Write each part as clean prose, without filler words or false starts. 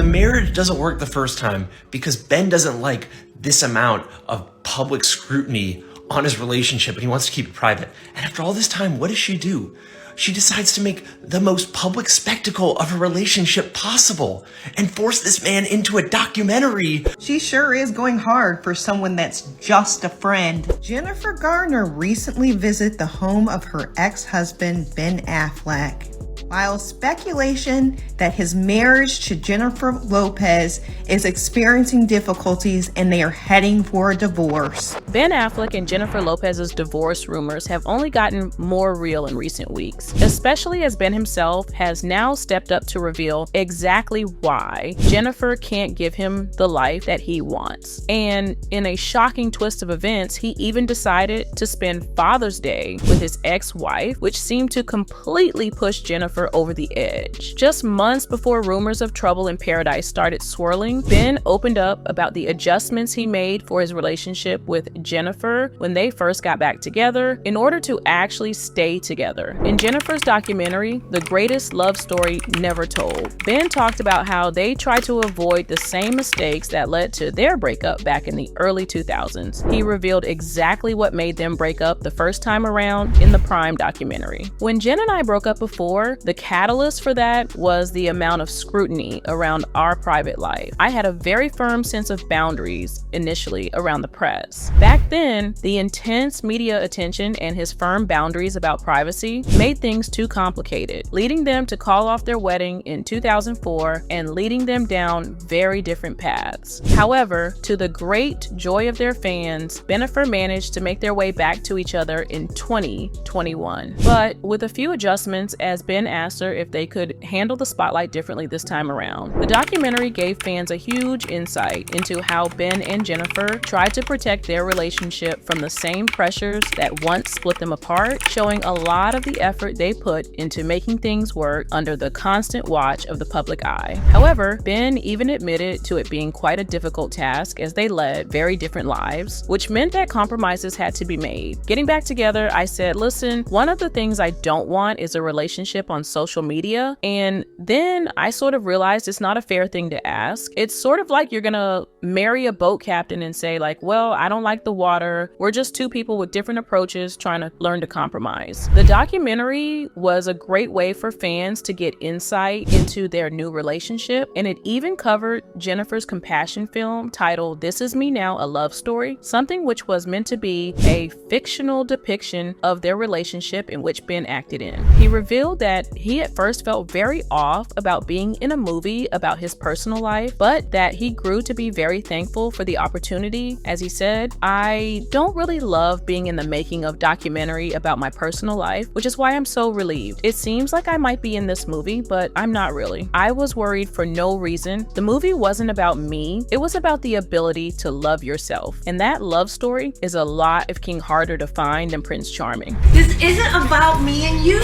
marriage doesn't work the first time because Ben doesn't like this amount of public scrutiny on his relationship and he wants to keep it private. And after all this time, what does she do? She decides to make the most public spectacle of a relationship possible and force this man into a documentary. She sure is going hard for someone that's just a friend. Jennifer Garner recently visited the home of her ex-husband, Ben Affleck. While speculation that his marriage to Jennifer Lopez is experiencing difficulties and they are heading for a divorce. Ben Affleck and Jennifer Lopez's divorce rumors have only gotten more real in recent weeks, especially as Ben himself has now stepped up to reveal exactly why Jennifer can't give him the life that he wants. And in a shocking twist of events, he even decided to spend Father's Day with his ex-wife, which seemed to completely push Jennifer over the edge. Just months before rumors of trouble in paradise started swirling, Ben opened up about the adjustments he made for his relationship with Jennifer when they first got back together in order to actually stay together. In Jennifer's documentary, The Greatest Love Story Never Told, Ben talked about how they tried to avoid the same mistakes that led to their breakup back in the early 2000s. He revealed exactly what made them break up the first time around in the Prime documentary. When Jen and I broke up before, the catalyst for that was the amount of scrutiny around our private life. I had a very firm sense of boundaries initially around the press. Back then, the intense media attention and his firm boundaries about privacy made things too complicated, leading them to call off their wedding in 2004 and leading them down very different paths. However, to the great joy of their fans, Jennifer managed to make their way back to each other in 2021. But with a few adjustments as Ben asked her if they could handle the spotlight differently this time around. The documentary gave fans a huge insight into how Ben and Jennifer tried to protect their relationship from the same pressures that once split them apart, showing a lot of the effort they put into making things work under the constant watch of the public eye. However, Ben even admitted to it being quite a difficult task as they led very different lives, which meant that compromises had to be made. Getting back together, I said, listen, one of the things I don't want is a relationship on social media. And then I sort of realized it's not a fair thing to ask. It's sort of like you're gonna marry a boat captain and say like, well, I don't like the water. We're just two people with different approaches trying to learn to compromise. The documentary was a great way for fans to get insight into their new relationship. And it even covered Jennifer's compassion film titled This Is Me Now, a Love Story, something which was meant to be a fictional depiction of their relationship in which Ben acted in. He revealed that he at first felt very off about being in a movie about his personal life, but that he grew to be very thankful for the opportunity. As he said, I don't really love being in the making of documentary about my personal life, which is why I'm so relieved. It seems like I might be in this movie, but I'm not really. I was worried for no reason. The movie wasn't about me. It was about the ability to love yourself. And that love story is a lot of King harder to find than Prince Charming. This isn't about me and you.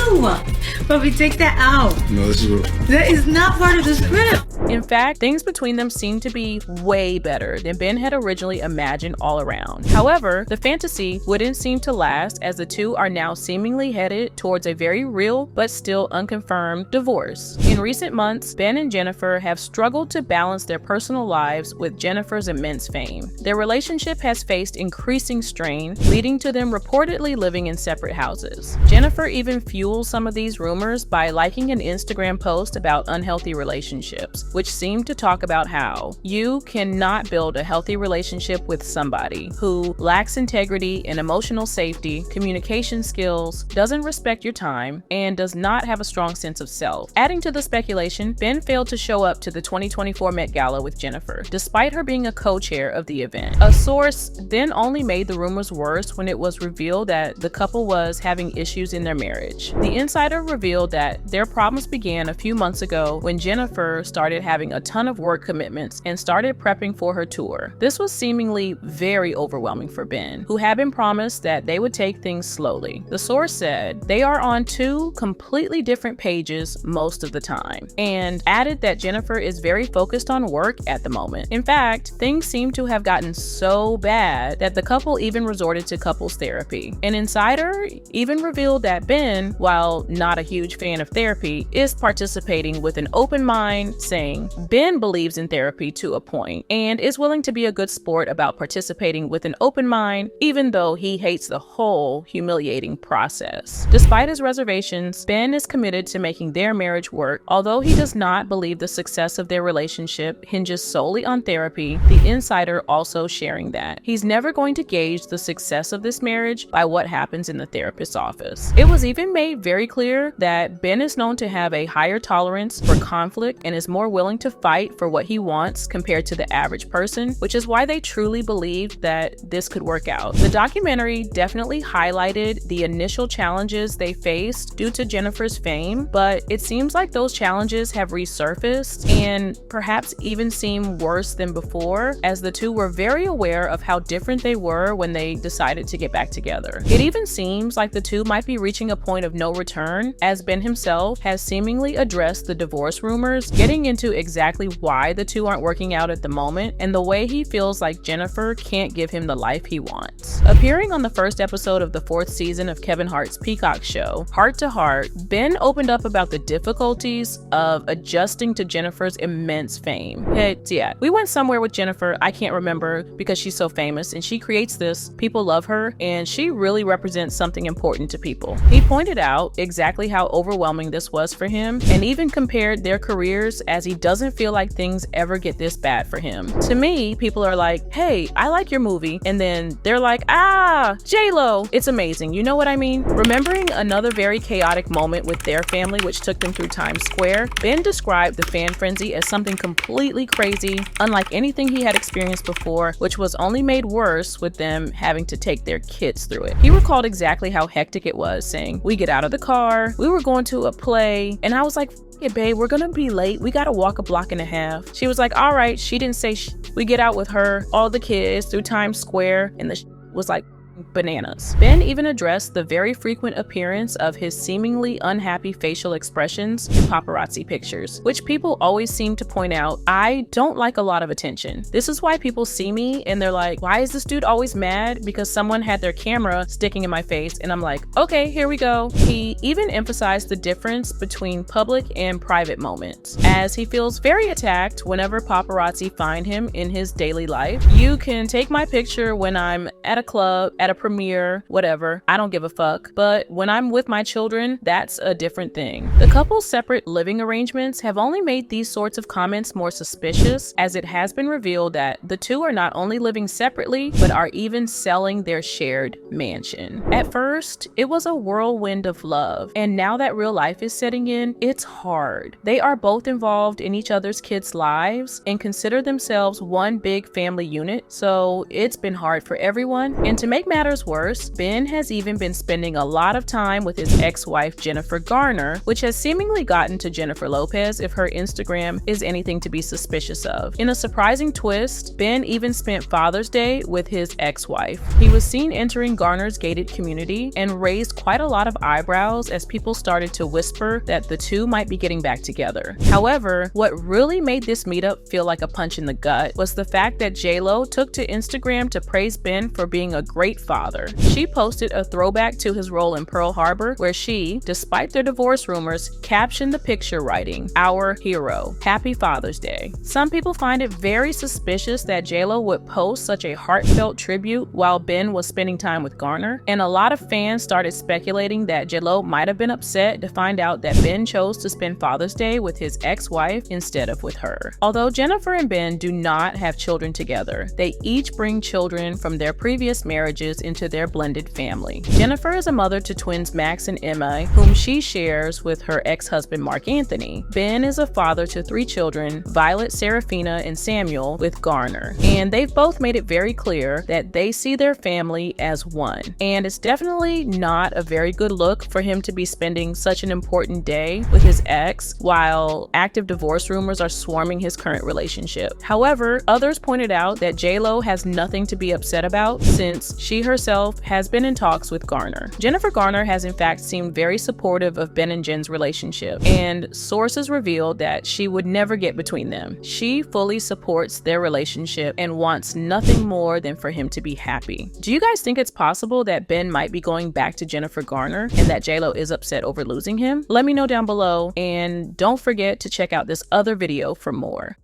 But we take that out. No, this is real. That is not part of the script. In fact, things between them seemed to be way better than Ben had originally imagined all around. However, the fantasy wouldn't seem to last as the two are now seemingly headed towards a very real but still unconfirmed divorce. In recent months, Ben and Jennifer have struggled to balance their personal lives with Jennifer's immense fame. Their relationship has faced increasing strain, leading to them reportedly living in separate houses. Jennifer even fuels some of these rumors by liking an Instagram post about unhealthy relationships, which seemed to talk about how you cannot build a healthy relationship with somebody who lacks integrity and emotional safety, communication skills, doesn't respect your time, and does not have a strong sense of self. Adding to the speculation, Ben failed to show up to the 2024 Met Gala with Jennifer, despite her being a co-chair of the event. A source then only made the rumors worse when it was revealed that the couple was having issues in their marriage. The insider revealed that their problems began a few months ago when Jennifer started having a ton of work commitments and started prepping for her tour. This was seemingly very overwhelming for Ben, who had been promised that they would take things slowly. The source said they are on two completely different pages most of the time, and added that Jennifer is very focused on work at the moment. In fact, things seem to have gotten so bad that the couple even resorted to couples therapy. An insider even revealed that Ben, while not a huge fan of therapy, is participating with an open mind, saying Ben believes in therapy to a point and is willing to be a good sport about participating with an open mind, even though he hates the whole humiliating process. Despite his reservations, Ben is committed to making their marriage work. Although he does not believe the success of their relationship hinges solely on therapy, the insider also sharing that he's never going to gauge the success of this marriage by what happens in the therapist's office. It was even made very clear that Ben is known to have a higher tolerance for conflict and is more willing to fight for what he wants compared to the average person, which is why they truly believed that this could work out. The documentary definitely highlighted the initial challenges they faced due to Jennifer's fame, but it seems like those challenges have resurfaced and perhaps even seem worse than before, as the two were very aware of how different they were when they decided to get back together. It even seems like the two might be reaching a point of no return, as Ben himself has seemingly addressed the divorce rumors, getting into exactly why the two aren't working out at the moment and the way he feels like Jennifer can't give him the life he wants. Appearing on the first episode of the 4th season of Kevin Hart's Peacock show, Heart to Heart, Ben opened up about the difficulties of adjusting to Jennifer's immense fame. Yeah, we went somewhere with Jennifer, I can't remember, because she's so famous and she creates this, people love her, and she really represents something important to people. He pointed out exactly how overwhelming this was for him and even compared their careers, as he doesn't feel like things ever get this bad for him. To me, people are like, hey, I like your movie, and then they're like, ah, J-Lo, it's amazing, you know what I mean? Remembering another very chaotic moment with their family which took them through Times Square, Ben described the fan frenzy as something completely crazy, unlike anything he had experienced before, which was only made worse with them having to take their kids through it. He recalled exactly how hectic it was, saying, we get out of the car, we were going to a play, and I was like, yeah, babe, we're gonna be late. We gotta walk a block and a half. She was like, all right. She didn't say we get out with her, all the kids through Times Square, and the was like bananas. Ben even addressed the very frequent appearance of his seemingly unhappy facial expressions in paparazzi pictures, which people always seem to point out, I don't like a lot of attention. This is why people see me and they're like, why is this dude always mad? Because someone had their camera sticking in my face, and I'm like, okay, here we go. He even emphasized the difference between public and private moments, as he feels very attacked whenever paparazzi find him in his daily life. You can take my picture when I'm at a club, at a premiere, whatever, I don't give a fuck. But when I'm with my children, that's a different thing. The couple's separate living arrangements have only made these sorts of comments more suspicious, as it has been revealed that the two are not only living separately, but are even selling their shared mansion. At first, it was a whirlwind of love, and now that real life is setting in, it's hard. They are both involved in each other's kids' lives and consider themselves one big family unit, so it's been hard for everyone. And to make matters worse, Ben has even been spending a lot of time with his ex-wife Jennifer Garner, which has seemingly gotten to Jennifer Lopez if her Instagram is anything to be suspicious of. In a surprising twist, Ben even spent Father's Day with his ex-wife. He was seen entering Garner's gated community and raised quite a lot of eyebrows as people started to whisper that the two might be getting back together. However, what really made this meetup feel like a punch in the gut was the fact that J-Lo took to Instagram to praise Ben for being a great father. She posted a throwback to his role in Pearl Harbor, where she, despite their divorce rumors, captioned the picture writing, "Our hero. Happy Father's Day." Some people find it very suspicious that J-Lo would post such a heartfelt tribute while Ben was spending time with Garner, and a lot of fans started speculating that J-Lo might have been upset to find out that Ben chose to spend Father's Day with his ex-wife instead of with her. Although Jennifer and Ben do not have children together, they each bring children from their previous marriages changes into their blended family. Jennifer is a mother to twins Max and Emma, whom she shares with her ex-husband Mark Anthony. Ben is a father to 3 children, Violet, Serafina, and Samuel, with Garner. And they've both made it very clear that they see their family as one. And it's definitely not a very good look for him to be spending such an important day with his ex while active divorce rumors are swarming his current relationship. However, others pointed out that J-Lo has nothing to be upset about since she herself has been in talks with Garner. Jennifer Garner has in fact seemed very supportive of Ben and Jen's relationship, and sources revealed that she would never get between them. She fully supports their relationship and wants nothing more than for him to be happy. Do you guys think it's possible that Ben might be going back to Jennifer Garner and that J-Lo is upset over losing him? Let me know down below, and don't forget to check out this other video for more.